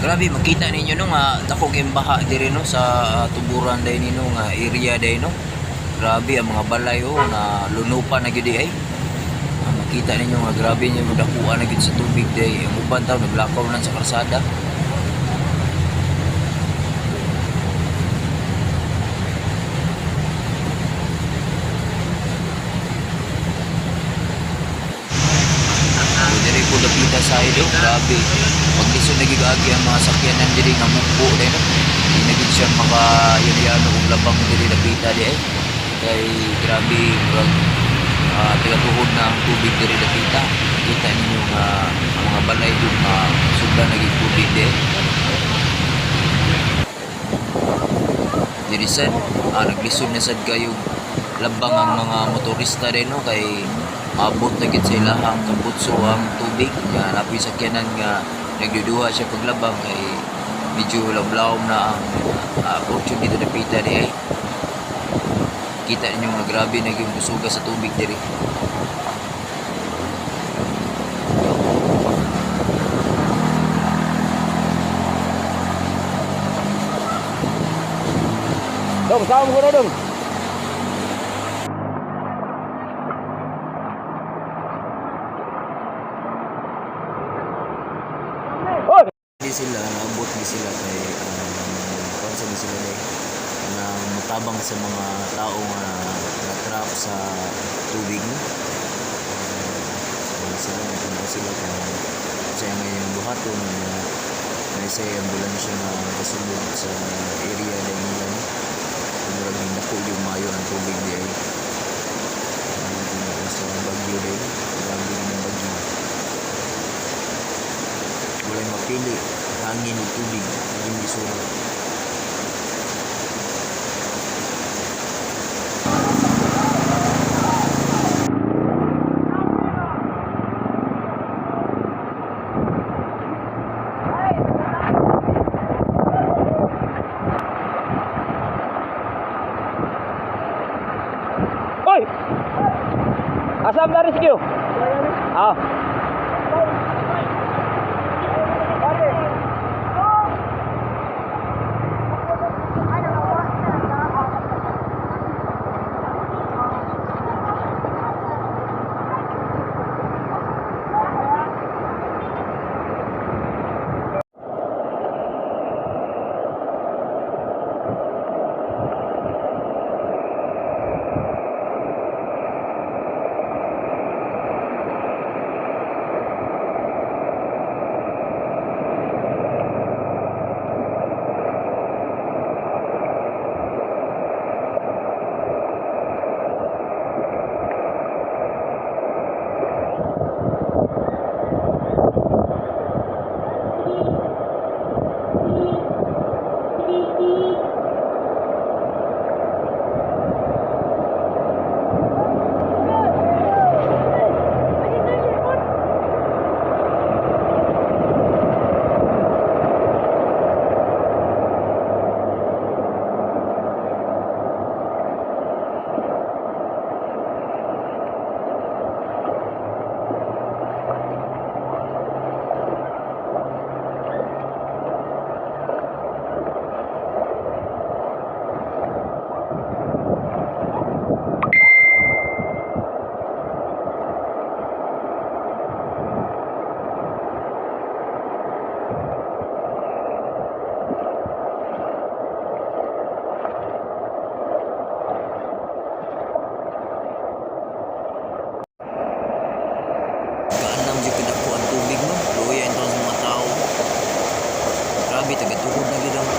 Grabe makita ninyo no nga dako kay baha diri no sa tuburan day nino nga area day no. Grabe ang mga balay na lunupan na gyud ay. Makita ninyo nga grabe niyo dakuan na gyud sa tubig day. Ang uban taw naglakaw na sa kalsada. Diri ko dapita sa ido, grabe. Pag lisod nagigagi ang mga sakyanan diri nga mukbo day no. Hindi na gyud siya maka-yano kung labang diri dapita di ay. Kay grabe murag tigatuhod na ang tubig diri dapita. Kita ninyo nga ang mga balay dun nga sobra naging tubig di. Diri sad naglisod na sad kayo labang ang mga motorista din no kay abot na gid sa ilahang kabutso ang tubig nga napoy sakyanan nga nagduduha siya paglabang kay medyo lablawom na ang approach dito dapita di ay. Kita ninyo nga grabe naging busuga sa tubig diri. Dong, sama ko na dong. Di sila naabot di sila kay konsa di sila day na matabang sa mga tao nga na-trap sa tubig no. Sila sila kung siya ngayon buhaton na isa ambulansya na kasulod sa area na nila no. Murag nako yung mayo ang tubig di ay sa bagyo din grabe ng bagyo wala mapili hangin at tubig yung gisulod. Asam na rescue? Grabe, tagatuhod na gid ang